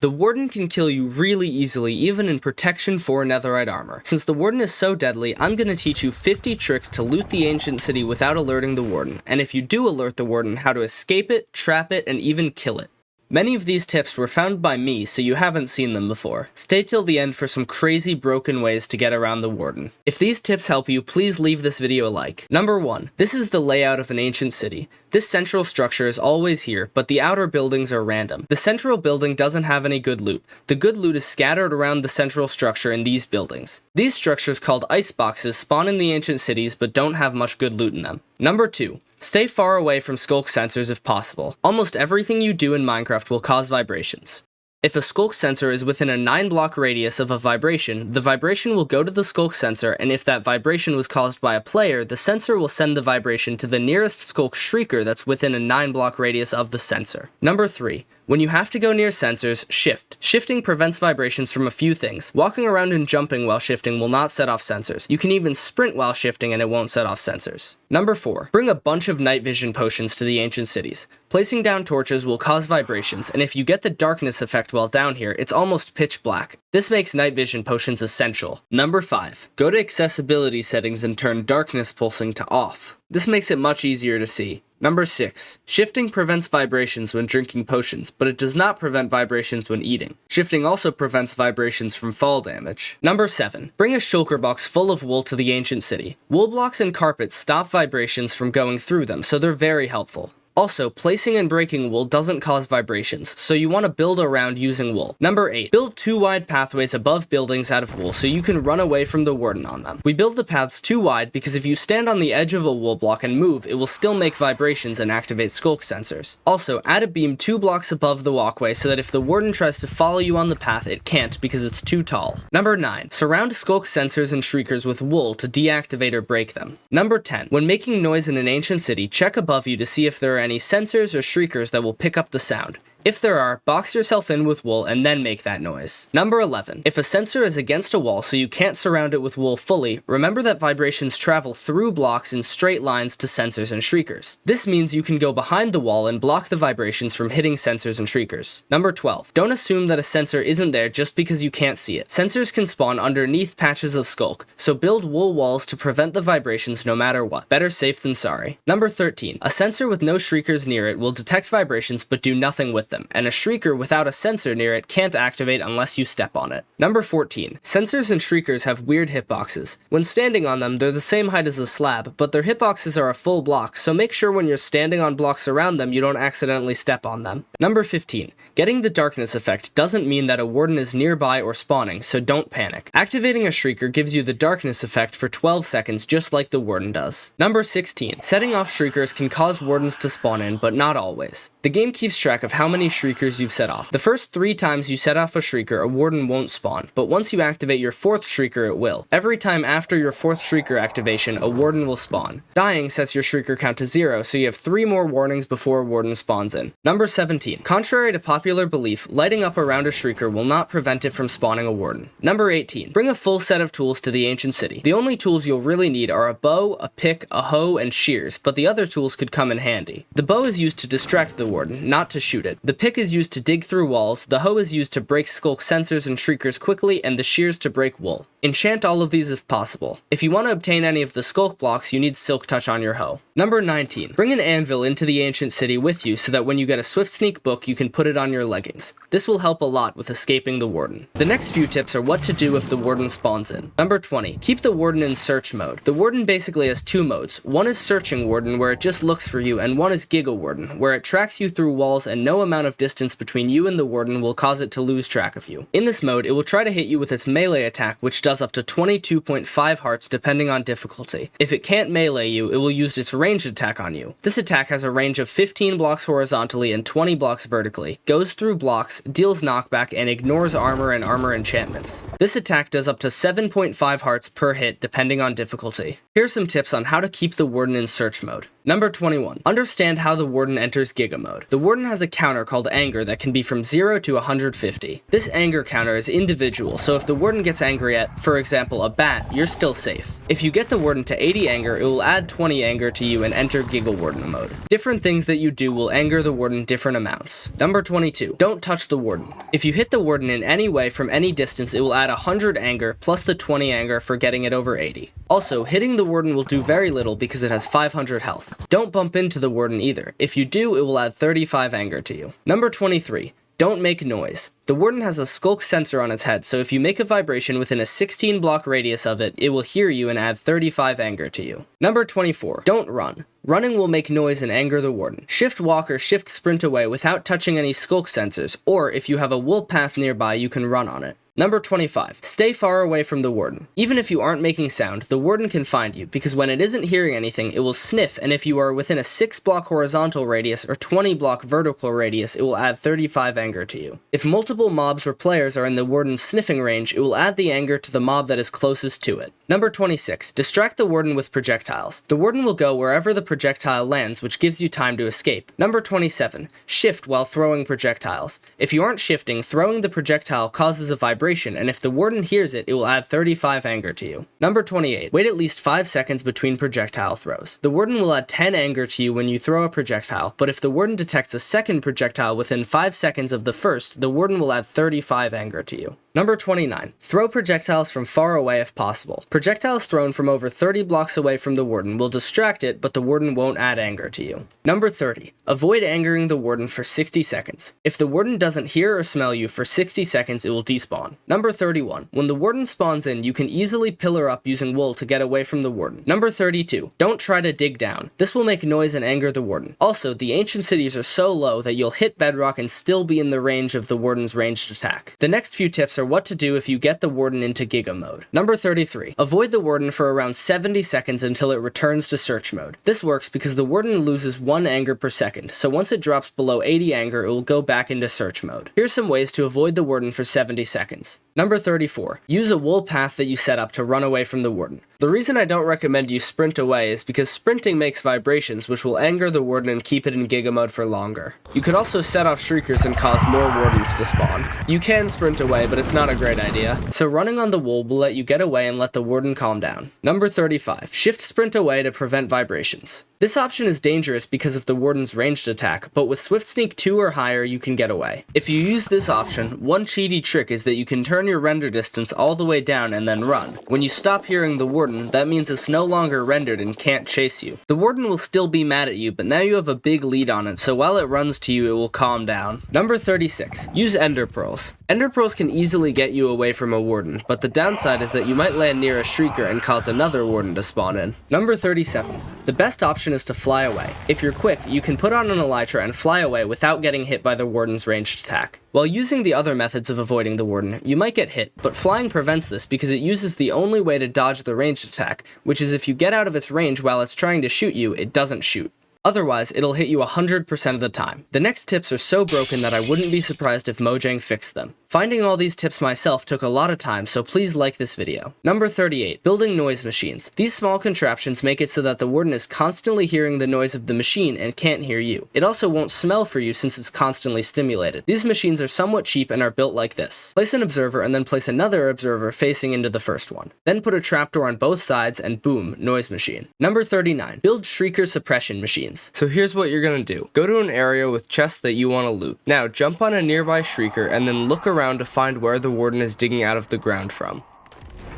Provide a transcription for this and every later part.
The Warden can kill you really easily, even in protection 4 netherite armor. Since the Warden is so deadly, I'm gonna teach you 50 tricks to loot the ancient city without alerting the Warden, and if you do alert the Warden, how to escape it, trap it, and even kill it. Many of these tips were found by me, so you haven't seen them before. Stay till the end for some crazy broken ways to get around the Warden. If these tips help you, please leave this video a like. Number 1. This is the layout of an ancient city. This central structure is always here, but the outer buildings are random. The central building doesn't have any good loot. The good loot is scattered around the central structure in these buildings. These structures, called iceboxes, spawn in the ancient cities but don't have much good loot in them. Number 2. Stay far away from skulk sensors if possible. Almost everything you do in Minecraft will cause vibrations. If a skulk sensor is within a 9-block radius of a vibration, the vibration will go to the skulk sensor, and if that vibration was caused by a player, the sensor will send the vibration to the nearest skulk shrieker that's within a 9-block radius of the sensor. Number 3. When you have to go near sensors, shift. Shifting prevents vibrations from a few things. Walking around and jumping while shifting will not set off sensors. You can even sprint while shifting and it won't set off sensors. Number 4. Bring a bunch of night vision potions to the ancient cities. Placing down torches will cause vibrations, and if you get the darkness effect while down here, it's almost pitch black. This makes night vision potions essential. Number 5. Go to accessibility settings and turn darkness pulsing to off. This makes it much easier to see. Number 6. Shifting prevents vibrations when drinking potions, but it does not prevent vibrations when eating. Shifting also prevents vibrations from fall damage. Number 7. Bring a shulker box full of wool to the ancient city. Wool blocks and carpets stop vibrations from going through them, so they're very helpful. Also, placing and breaking wool doesn't cause vibrations, so you want to build around using wool. Number 8. Build 2 wide pathways above buildings out of wool so you can run away from the Warden on them. We build the paths too wide because if you stand on the edge of a wool block and move, it will still make vibrations and activate skulk sensors. Also, add a beam 2 blocks above the walkway so that if the Warden tries to follow you on the path, it can't because it's too tall. Number 9. Surround skulk sensors and shriekers with wool to deactivate or break them. Number 10. When making noise in an ancient city, check above you to see if there are any sensors or shriekers that will pick up the sound. If there are, box yourself in with wool and then make that noise. Number 11. If a sensor is against a wall so you can't surround it with wool fully, remember that vibrations travel through blocks in straight lines to sensors and shriekers. This means you can go behind the wall and block the vibrations from hitting sensors and shriekers. Number 12. Don't assume that a sensor isn't there just because you can't see it. Sensors can spawn underneath patches of skulk, so build wool walls to prevent the vibrations no matter what. Better safe than sorry. Number 13. A sensor with no shriekers near it will detect vibrations but do nothing with them, and a shrieker without a sensor near it can't activate unless you step on it. Number 14. Sensors and shriekers have weird hitboxes. When standing on them, they're the same height as a slab, but their hitboxes are a full block, so make sure when you're standing on blocks around them you don't accidentally step on them. Number 15. Getting the darkness effect doesn't mean that a Warden is nearby or spawning, so don't panic. Activating a shrieker gives you the darkness effect for 12 seconds just like the Warden does. Number 16. Setting off shriekers can cause Wardens to spawn in, but not always. The game keeps track of how many shriekers you've set off. The first 3 times you set off a shrieker, a Warden won't spawn, but once you activate your 4th shrieker, it will. Every time after your 4th shrieker activation, a Warden will spawn. Dying sets your shrieker count to 0, so you have 3 more warnings before a Warden spawns in. Number 17. Contrary to popular belief, lighting up around a shrieker will not prevent it from spawning a Warden. Number 18. Bring a full set of tools to the ancient city. The only tools you'll really need are a bow, a pick, a hoe, and shears, but the other tools could come in handy. The bow is used to distract the Warden, not to shoot it. The pick is used to dig through walls, the hoe is used to break skulk sensors and shriekers quickly, and the shears to break wool. Enchant all of these if possible. If you want to obtain any of the skulk blocks, you need silk touch on your hoe. Number 19. Bring an anvil into the ancient city with you so that when you get a swift sneak book, you can put it on your leggings. This will help a lot with escaping the Warden. The next few tips are what to do if the Warden spawns in. Number 20. Keep the Warden in search mode. The Warden basically has 2 modes. One is searching Warden, where it just looks for you, and one is Giga Warden, where it tracks you through walls and no amount of distance between you and the Warden will cause it to lose track of you. In this mode, it will try to hit you with its melee attack, which does up to 22.5 hearts depending on difficulty. If it can't melee you, it will use its ranged attack on you. This attack has a range of 15 blocks horizontally and 20 blocks vertically, goes through blocks, deals knockback, and ignores armor and armor enchantments. This attack does up to 7.5 hearts per hit depending on difficulty. Here's some tips on how to keep the Warden in search mode. Number 21. Understand how the Warden enters Giga mode. The Warden has a counter called Anger that can be from 0 to 150. This Anger counter is individual, so if the Warden gets angry at, for example, a bat, you're still safe. If you get the Warden to 80 Anger, it will add 20 Anger to you and enter Giga Warden mode. Different things that you do will anger the Warden different amounts. Number 22. Don't touch the Warden. If you hit the Warden in any way from any distance, it will add 100 Anger plus the 20 Anger for getting it over 80. Also, hitting the Warden will do very little because it has 500 health. Don't bump into the Warden either. If you do, it will add 35 Anger to you. Number 23. Don't make noise. The Warden has a skulk sensor on its head, so if you make a vibration within a 16 block radius of it, it will hear you and add 35 Anger to you. Number 24. Don't run. Running will make noise and anger the Warden. Shift walk or shift sprint away without touching any skulk sensors, or if you have a wool path nearby, you can run on it. Number 25. Stay far away from the Warden. Even if you aren't making sound, the Warden can find you, because when it isn't hearing anything, it will sniff, and if you are within a 6 block horizontal radius or 20 block vertical radius, it will add 35 Anger to you. If multiple mobs or players are in the Warden's sniffing range, it will add the Anger to the mob that is closest to it. Number 26. Distract the Warden with projectiles. The Warden will go wherever the projectile lands, which gives you time to escape. Number 27. Shift while throwing projectiles. If you aren't shifting, throwing the projectile causes a vibration, and if the Warden hears it, it will add 35 Anger to you. Number 28. Wait at least 5 seconds between projectile throws. The Warden will add 10 Anger to you when you throw a projectile, but if the Warden detects a second projectile within 5 seconds of the first, the Warden will add 35 Anger to you. Number 29. Throw projectiles from far away if possible. Projectiles thrown from over 30 blocks away from the Warden will distract it, but the Warden won't add Anger to you. Number 30. Avoid angering the Warden for 60 seconds. If the Warden doesn't hear or smell you for 60 seconds, it will despawn. Number 31. When the Warden spawns in, you can easily pillar up using wool to get away from the Warden. Number 32. Don't try to dig down. This will make noise and anger the Warden. Also, the ancient cities are so low that you'll hit bedrock and still be in the range of the Warden's ranged attack. The next few tips are what to do if you get the Warden into Giga mode. Number 33. Avoid the Warden for around 70 seconds until it returns to search mode. This works because the Warden loses 1 Anger per second, so once it drops below 80 Anger, it will go back into search mode. Here's some ways to avoid the Warden for 70 seconds. Number 34. Use a wool path that you set up to run away from the Warden. The reason I don't recommend you sprint away is because sprinting makes vibrations which will anger the Warden and keep it in Giga mode for longer. You could also set off shriekers and cause more Wardens to spawn. You can sprint away, but it's not a great idea. So running on the wool will let you get away and let the Warden calm down. Number 35. Shift sprint away to prevent vibrations. This option is dangerous because of the Warden's ranged attack, but with Swift Sneak 2 or higher, you can get away. If you use this option, one cheaty trick is that you can turn your render distance all the way down and then run. When you stop hearing the Warden, that means it's no longer rendered and can't chase you. The Warden will still be mad at you, but now you have a big lead on it, so while it runs to you, it will calm down. Number 36. Use Ender Pearls. Ender Pearls can easily get you away from a Warden, but the downside is that you might land near a Shrieker and cause another Warden to spawn in. Number 37. The best option is to fly away. If you're quick, you can put on an Elytra and fly away without getting hit by the Warden's ranged attack. While using the other methods of avoiding the Warden, you might get hit, but flying prevents this because it uses the only way to dodge the ranged attack, which is if you get out of its range while it's trying to shoot you, it doesn't shoot. Otherwise, it'll hit you 100% of the time. The next tips are so broken that I wouldn't be surprised if Mojang fixed them. Finding all these tips myself took a lot of time, so please like this video. Number 38. Building noise machines. These small contraptions make it so that the Warden is constantly hearing the noise of the machine and can't hear you. It also won't smell for you since it's constantly stimulated. These machines are somewhat cheap and are built like this. Place an observer and then place another observer facing into the first one. Then put a trapdoor on both sides and boom, noise machine. Number 39. Build shrieker suppression machines. So here's what you're gonna do. Go to an area with chests that you want to loot. Now jump on a nearby shrieker and then look around to find where the Warden is digging out of the ground from.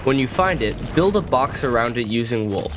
When you find it, build a box around it using wool.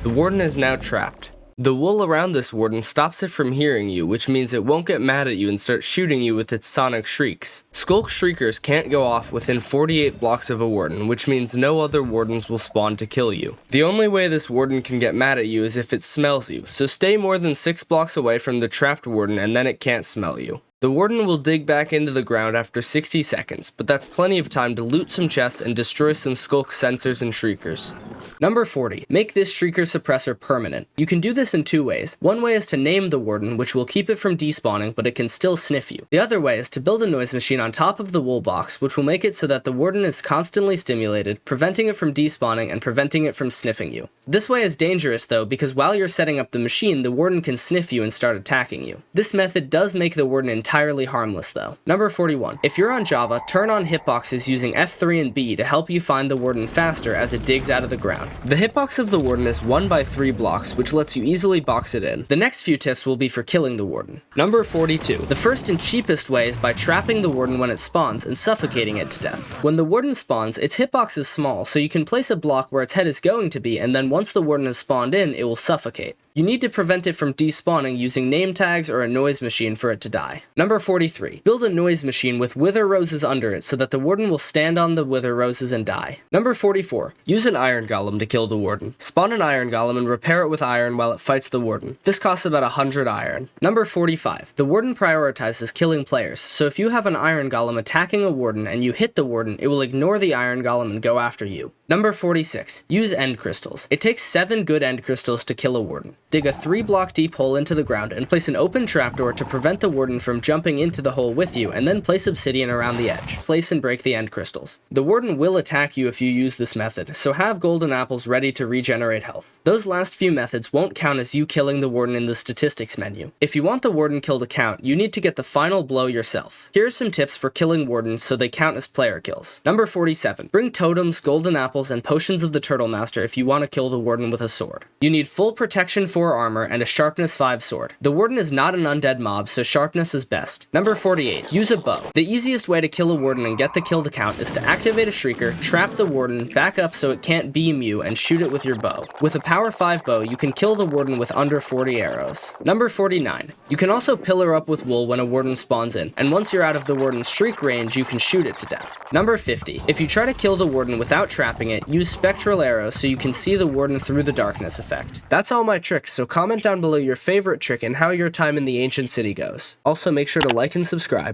The Warden is now trapped. The wool around this Warden stops it from hearing you, which means it won't get mad at you and start shooting you with its sonic shrieks. Skulk shriekers can't go off within 48 blocks of a Warden, which means no other Wardens will spawn to kill you. The only way this Warden can get mad at you is if it smells you, so stay more than 6 blocks away from the trapped Warden and then it can't smell you. The Warden will dig back into the ground after 60 seconds, but that's plenty of time to loot some chests and destroy some skulk sensors and shriekers. Number 40. Make this shrieker suppressor permanent. You can do this in two ways. One way is to name the Warden, which will keep it from despawning, but it can still sniff you. The other way is to build a noise machine on top of the wool box, which will make it so that the Warden is constantly stimulated, preventing it from despawning and preventing it from sniffing you. This way is dangerous though, because while you're setting up the machine, the Warden can sniff you and start attacking you. This method does make the Warden entirely harmless though. Number 41. If you're on Java, turn on hitboxes using F3 and B to help you find the Warden faster as it digs out of the ground. The hitbox of the Warden is 1 by 3 blocks, which lets you easily box it in. The next few tips will be for killing the Warden. Number 42. The first and cheapest way is by trapping the Warden when it spawns and suffocating it to death. When the Warden spawns, its hitbox is small, so you can place a block where its head is going to be, and then once the Warden has spawned in, it will suffocate. You need to prevent it from despawning using name tags or a noise machine for it to die. Number 43. Build a noise machine with wither roses under it so that the Warden will stand on the wither roses and die. Number 44. Use an iron golem to kill the Warden. Spawn an iron golem and repair it with iron while it fights the Warden. This costs about 100 iron. Number 45. The Warden prioritizes killing players, so if you have an iron golem attacking a Warden and you hit the Warden, it will ignore the iron golem and go after you. Number 46. Use end crystals. It takes 7 good end crystals to kill a Warden. Dig a 3-block deep hole into the ground and place an open trapdoor to prevent the Warden from jumping into the hole with you, and then place obsidian around the edge. Place and break the end crystals. The Warden will attack you if you use this method, so have golden apples ready to regenerate health. Those last few methods won't count as you killing the Warden in the statistics menu. If you want the Warden kill to count, you need to get the final blow yourself. Here are some tips for killing Wardens so they count as player kills. Number 47. Bring totems, golden apples, and potions of the Turtle Master if you want to kill the Warden with a sword. You need full protection 4 armor and a sharpness 5 sword. The Warden is not an undead mob, so sharpness is best. Number 48. Use a bow. The easiest way to kill a Warden and get the kill to count is to activate a shrieker, trap the Warden, back up so it can't beam you, and shoot it with your bow. With a power 5 bow, you can kill the Warden with under 40 arrows. Number 49. You can also pillar up with wool when a Warden spawns in, and once you're out of the Warden's shriek range, you can shoot it to death. Number 50. If you try to kill the Warden without trapping it, use spectral arrows so you can see the Warden through the darkness effect. That's all my tricks, so comment down below your favorite trick and how your time in the ancient city goes. Also make sure to like and subscribe.